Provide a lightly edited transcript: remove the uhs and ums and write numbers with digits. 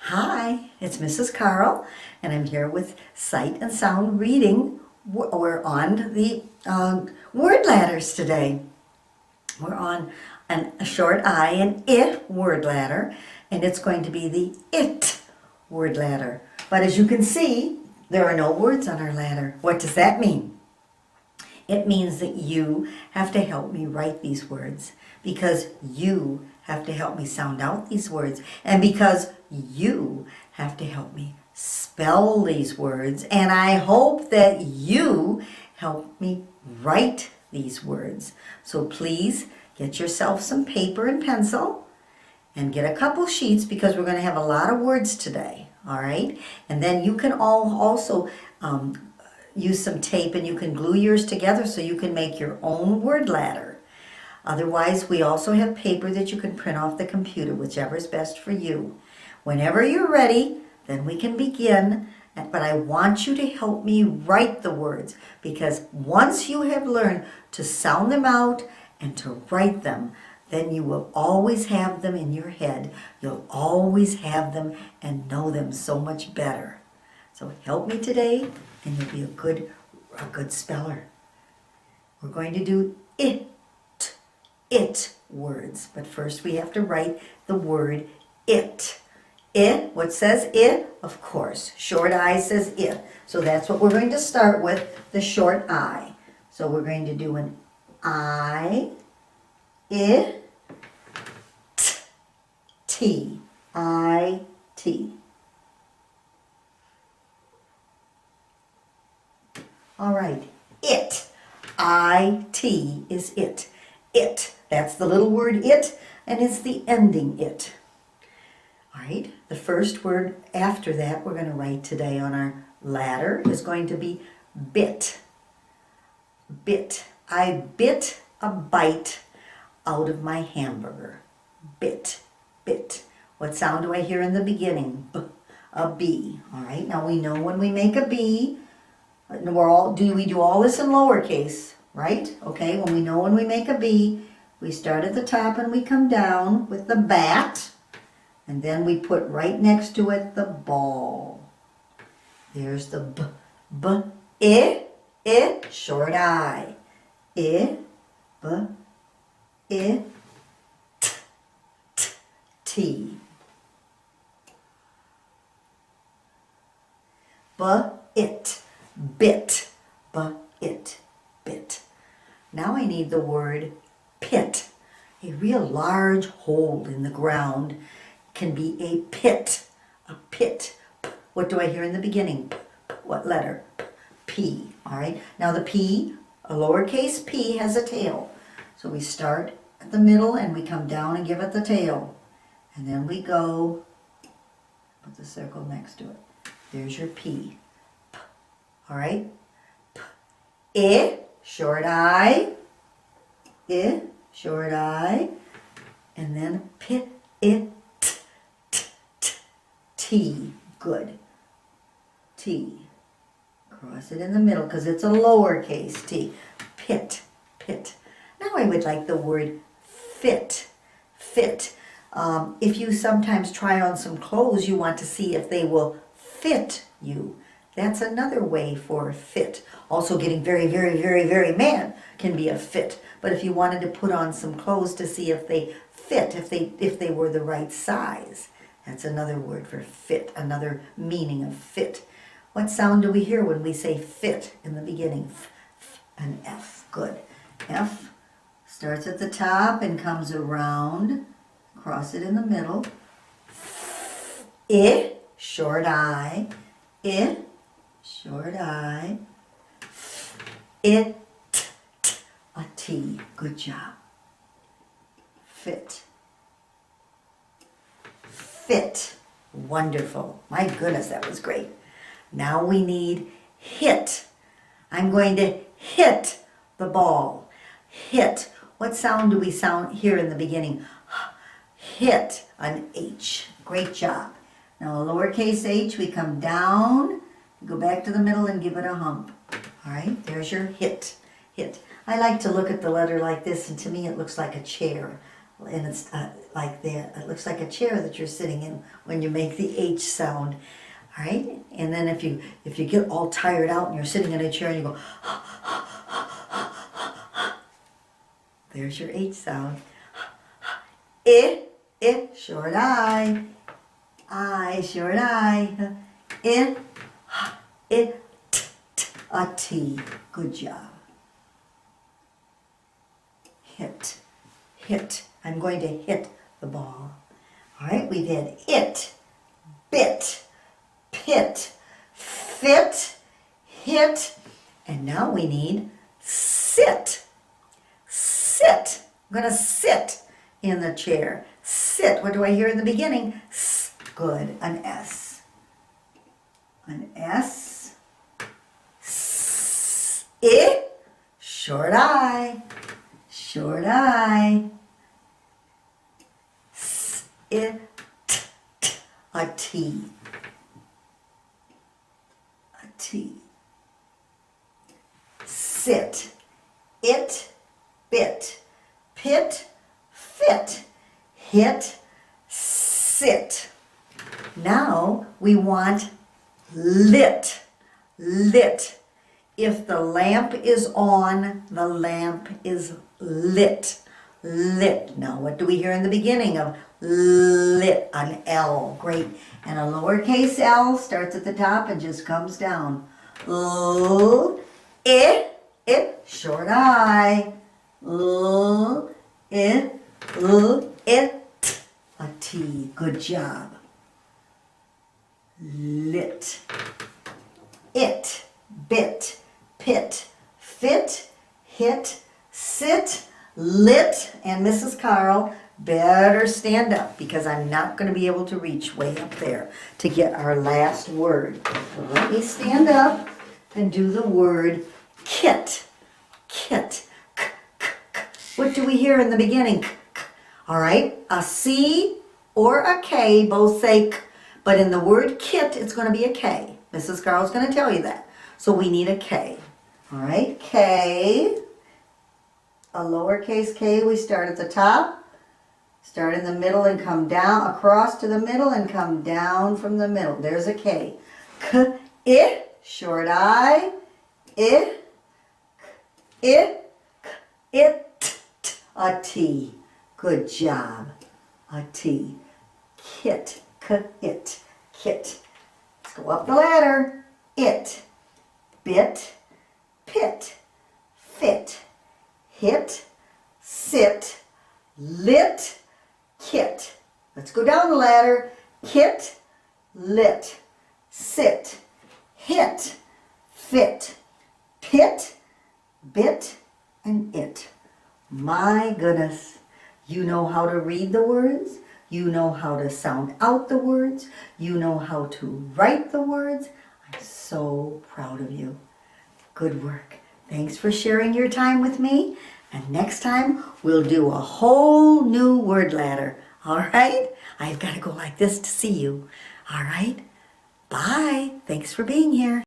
Hi, it's Mrs. Carl, and I'm here with Sight and Sound Reading. We're on the word ladders today. We're on a short I and I word ladder, and it's going to be the it word ladder. But as you can see, there are no words on our ladder. What does that mean? It means that you have to help me write these words because you have to help me sound out these words and because you have to help me spell these words, and I hope that you help me write these words. So please get yourself some paper and pencil and get a couple sheets because we're going to have a lot of words today, all right? And then you can all also use some tape and you can glue yours together so you can make your own word ladder. Otherwise, we also have paper that you can print off the computer, whichever is best for you. Whenever you're ready, then we can begin. But I want you to help me write the words because once you have learned to sound them out and to write them, then you will always have them in your head. You'll always have them and know them so much better. So help me today and you'll be a good speller. We're going to do it words, but first we have to write the word it. It, what says it? Of course, short I says it. So that's what we're going to start with, the short I. So we're going to do an I, it, T, I, T. All right, it, I-T is it. It, that's the little word it, and it's the ending it. All right, the first word after that we're going to write today on our ladder is going to be bit. Bit. I bit a bite out of my hamburger. Bit, bit. What sound do I hear in the beginning? B, a B. All right, now we know when we make a B, we do all this in lowercase, right? Okay, when we make a B, we start at the top and we come down with the bat, and then we put right next to it the ball. There's the b, I, short I. I, b, I, t. B, it. Bit, bit. Now I need the word pit. A real large hole in the ground can be a pit. A pit. What do I hear in the beginning? What letter? P. All right. Now the P, a lowercase p, has a tail. So we start at the middle and we come down and give it the tail. And then we go, put the circle next to it. There's your P. All right, I, short I, short I, and then pit, it, T, good, T, cross it in the middle because it's a lowercase t, pit. Now I would like the word fit. If you sometimes try on some clothes, you want to see if they will fit you. That's another way for fit. Also getting very, very, very, very mad can be a fit. But if you wanted to put on some clothes to see if they fit, if they were the right size, that's another word for fit, another meaning of fit. What sound do we hear when we say fit in the beginning? An F, good. F starts at the top and comes around, cross it in the middle. I, short I, I, short I, it, a T. Good job. Fit. Fit. Wonderful. My goodness, that was great. Now we need hit. I'm going to hit the ball. Hit. What sound do we hear in the beginning? Hit. An H. Great job. Now a lowercase h, we come down, go back to the middle and give it a hump. All right, there's your hit. I like to look at the letter like this, and to me it looks like a chair. and it's like that. It looks like a chair that you're sitting in when you make the H sound. All right, and then if you get all tired out and you're sitting in a chair and you go, there's your H sound. Short I, short I, a T. Good job. Hit. I'm going to hit the ball. All right, we've had it, bit, pit, fit, hit, and now we need sit. Sit. I'm going to sit in the chair. Sit. What do I hear in the beginning? S. Good. An S. An S. S. I. Short I. Short I. S. I. T. A T. A T. Sit. It. Bit. Pit. Fit. Hit. Sit. Now we want lit. Lit. If the lamp is on, the lamp is lit. Lit. Now what do we hear in the beginning of lit? An L. Great. And a lowercase l starts at the top and just comes down. L. It. Short I. L. It. A T. Good job. Lit. It. Bit. Pit. Fit. Hit. Sit. Lit. And Mrs. Carl better stand up because I'm not going to be able to reach way up there to get our last word. So let me stand up and do the word kit. Kit. What do we hear in the beginning? All right, a C or a K both say k, but in the word kit, it's going to be a K. Mrs. Carl's going to tell you that. So we need a K. All right, K, a lowercase k, we start at the top, start in the middle and come down, across to the middle and come down from the middle. There's a K. K, I, short I, it, a T. Good job. A T. Kit. K-it. Kit. Let's go up the ladder. It. Bit. Pit. Fit. Hit. Sit. Lit. Kit. Let's go down the ladder. Kit. Lit. Sit. Hit. Fit. Pit. Bit. And it. My goodness. You know how to read the words. You know how to sound out the words. You know how to write the words. I'm so proud of you. Good work. Thanks for sharing your time with me. And next time we'll do a whole new word ladder. All right? I've got to go like this to see you. All right? Bye. Thanks for being here.